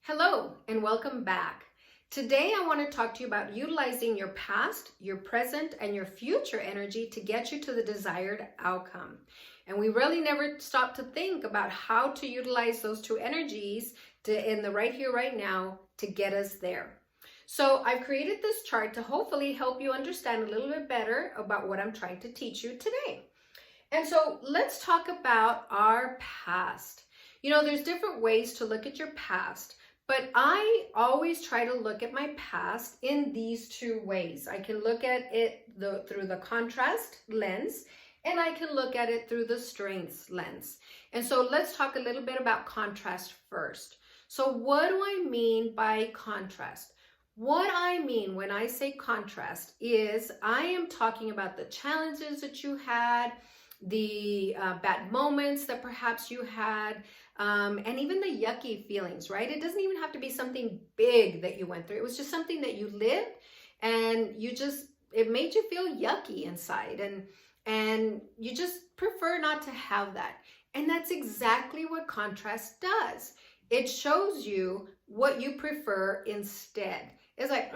Hello and welcome back. Today I want to talk to you about utilizing your past, your present, and your future energy to get you to the desired outcome. And we really never stop to think about how to utilize those two energies in the right here, right now to get us there. So I've created this chart to hopefully help you understand a little bit better about what I'm trying to teach you today. And so let's talk about our past. There's different ways to look at your past. But I always try to look at my past in these two ways. I can look at it through the contrast lens, and I can look at it through the strengths lens. And so let's talk a little bit about contrast first. So what do I mean by contrast? What I mean when I say contrast is I am talking about the challenges that you had, the bad moments that perhaps you had, and even the yucky feelings, right? It doesn't even have to be something big that you went through. It was just something that you lived and it made you feel yucky inside, and you just prefer not to have that. And that's exactly what contrast does. It shows you what you prefer instead. It's like,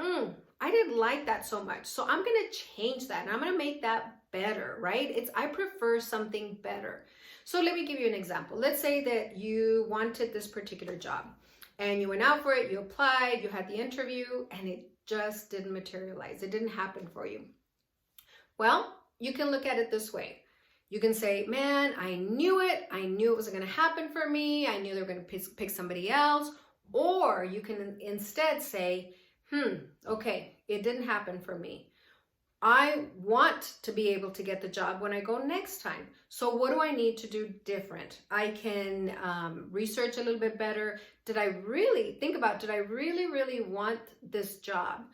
I didn't like that so much, so I'm going to change that and I'm going to make that better, right? I prefer something better. So let me give you an example. Let's say that you wanted this particular job and you went out for it, you applied, you had the interview, and it just didn't materialize. It didn't happen for you. Well, you can look at it this way. You can say, man, I knew it. I knew it wasn't going to happen for me. I knew they were going to pick somebody else. Or you can instead say, okay, it didn't happen for me. I want to be able to get the job when I go next time. So what do I need to do different? I can research a little bit better. Did I really want this job?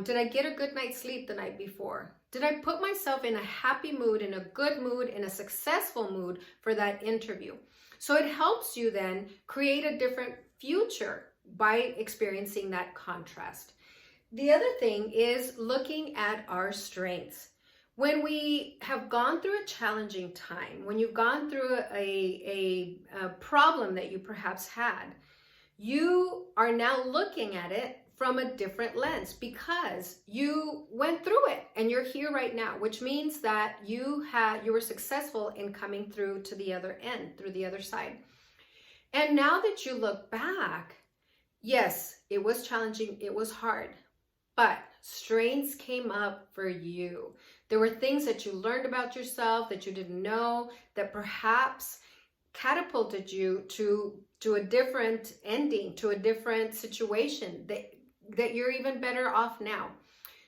Did I get a good night's sleep the night before? Did I put myself in a happy mood, in a good mood, in a successful mood for that interview? So it helps you then create a different future by experiencing that contrast. The other thing is looking at our strengths. When we have gone through a challenging time, when you've gone through a problem that you perhaps had, you are now looking at it from a different lens because you went through it and you're here right now, which means that you were successful in coming through to the other end, through the other side. And now that you look back, yes, it was challenging, it was hard. But strengths came up for you. There were things that you learned about yourself that you didn't know that perhaps catapulted you to a different ending, to a different situation that you're even better off now.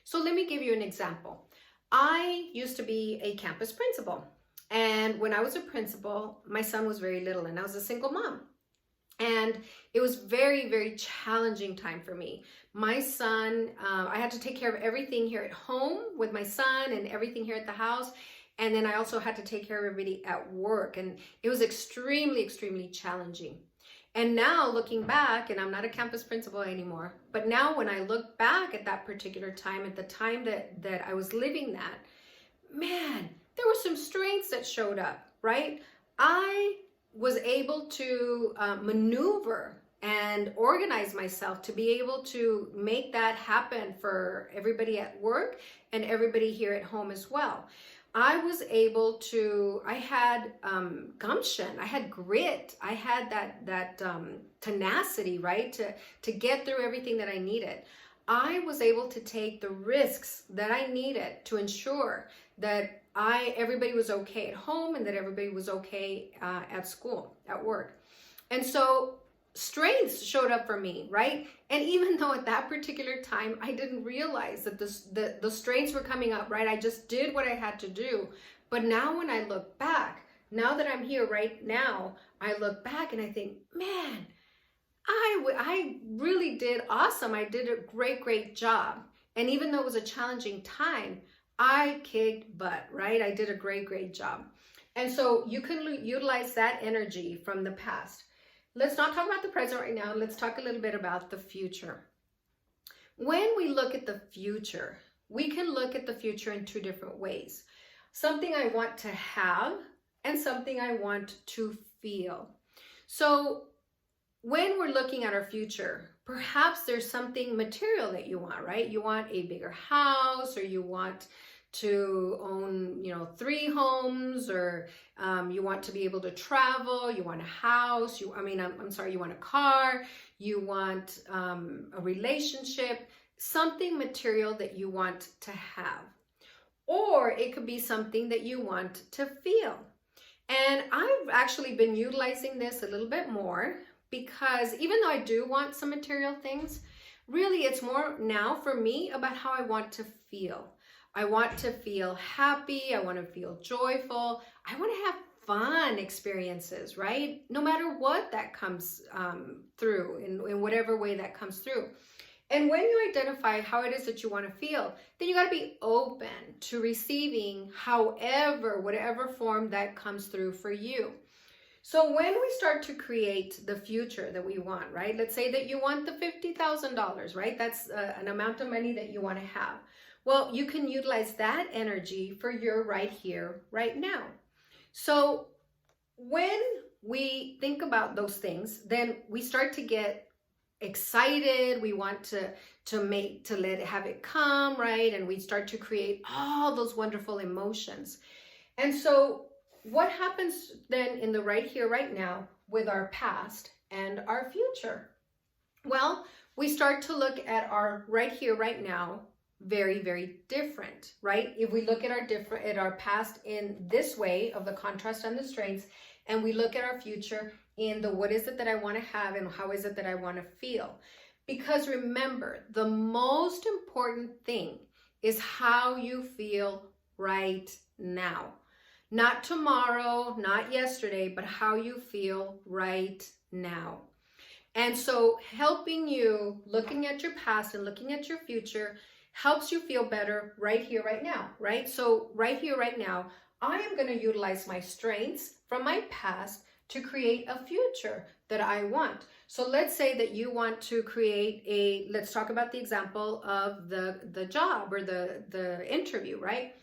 So let me give you an example. I used to be a campus principal. And when I was a principal, my son was very little and I was a single mom. And it was very, very challenging time for me. My son, I had to take care of everything here at home with my son and everything here at the house. And then I also had to take care of everybody at work. And it was extremely, extremely challenging. And now looking back, and I'm not a campus principal anymore, but now when I look back at that particular time, at the time that I was living that, man, there were some strengths that showed up, right? I was able to maneuver and organize myself to be able to make that happen for everybody at work and everybody here at home as well. I had gumption, I had grit, I had that tenacity, right, to get through everything that I needed. I was able to take the risks that I needed to ensure that everybody was okay at home and that everybody was okay at school, at work. And so strengths showed up for me, right? And even though at that particular time, I didn't realize that the strengths were coming up, right? I just did what I had to do. But now when I look back, now that I'm here right now, I look back and I think, man, I really did awesome. I did a great, great job. And even though it was a challenging time, I kicked butt, right? I did a great, great job. And so you can utilize that energy from the past. Let's not talk about the present right now. Let's talk a little bit about the future. When we look at the future, we can look at the future in two different ways. Something I want to have and something I want to feel. So when we're looking at our future, perhaps there's something material that you want, right? You want a bigger house, or you want to own, 3 homes, or you want to be able to travel, you want a house, I'm sorry, you want a car, you want a relationship, something material that you want to have. Or it could be something that you want to feel. And I've actually been utilizing this a little bit more, because even though I do want some material things, really it's more now for me about how I want to feel. I want to feel happy. I want to feel joyful. I want to have fun experiences, right? No matter what that comes through, in whatever way that comes through. And when you identify how it is that you want to feel, then you got to be open to receiving whatever form that comes through for you. So when we start to create the future that we want, right? Let's say that you want the $50,000, right? That's an amount of money that you want to have. Well, you can utilize that energy for your right here, right now. So when we think about those things, then we start to get excited. We want to have it come, right? And we start to create all those wonderful emotions. And so what happens then in the right here, right now with our past and our future? Well, we start to look at our right here, right now, very, very different, right? If we look at our past in this way of the contrast and the strengths, and we look at our future in the what is it that I want to have and how is it that I want to feel. Because remember, the most important thing is how you feel right now. Not tomorrow, not yesterday, but how you feel right now. And so helping you, looking at your past and looking at your future, helps you feel better right here, right now, right? So right here, right now, I am going to utilize my strengths from my past to create a future that I want. So let's say that you want to create let's talk about the example of the job or the interview, right?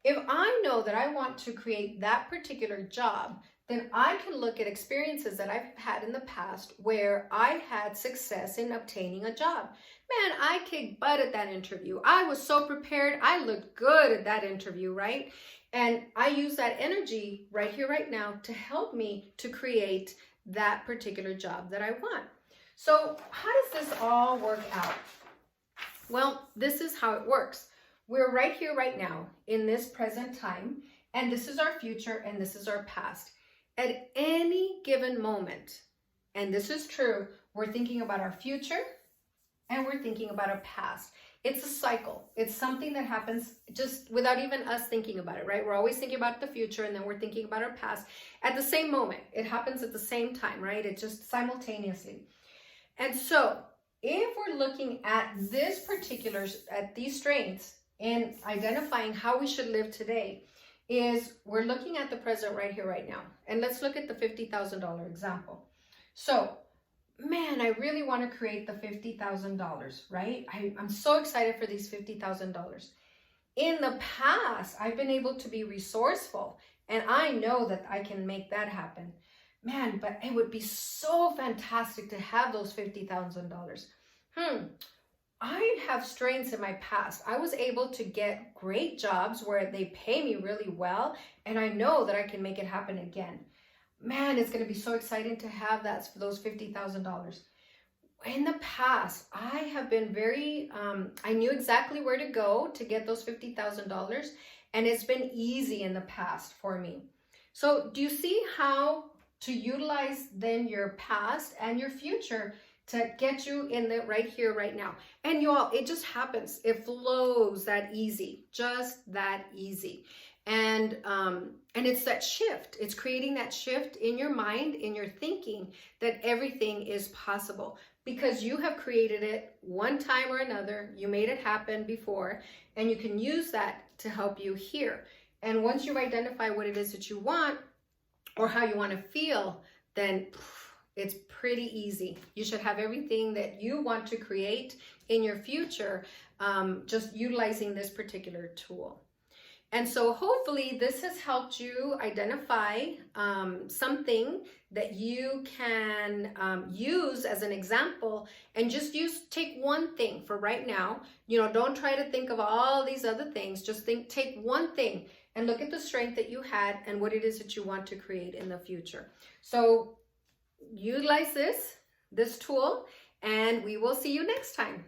If I know that I want to create that particular job, then I can look at experiences that I've had in the past where I had success in obtaining a job. Man, I kicked butt at that interview. I was so prepared. I looked good at that interview, right? And I use that energy right here, right now to help me to create that particular job that I want. So how does this all work out? Well, this is how it works. We're right here, right now, in this present time, and this is our future, and this is our past. At any given moment, and this is true, we're thinking about our future, and we're thinking about our past. It's a cycle. It's something that happens just without even us thinking about it, right? We're always thinking about the future, and then we're thinking about our past at the same moment. It happens at the same time, right? It just simultaneously. And so if we're looking at these strengths in identifying how we should live today, is we're looking at the present right here, right now. And let's look at the $50,000 example. So, man, I really want to create the $50,000, right? I'm so excited for these $50,000. In the past, I've been able to be resourceful, and I know that I can make that happen. Man, but it would be so fantastic to have those $50,000. I have strengths in my past. I was able to get great jobs where they pay me really well, and I know that I can make it happen again. Man, it's going to be so exciting to have those $50,000. In the past, I have been I knew exactly where to go to get those $50,000, and it's been easy in the past for me. So do you see how to utilize then your past and your future to get you in the right here, right now? And you all, it just happens. It flows that easy, just that easy. And it's that shift. It's creating that shift in your mind, in your thinking, that everything is possible because you have created it one time or another. You made it happen before, and you can use that to help you here. And once you identify what it is that you want or how you want to feel, then it's pretty easy. You should have everything that you want to create in your future, just utilizing this particular tool. And so hopefully this has helped you identify something that you can use as an example, and just take one thing for right now. You know, don't try to think of all these other things. Just take one thing and look at the strength that you had and what it is that you want to create in the future. So utilize this tool, and we will see you next time.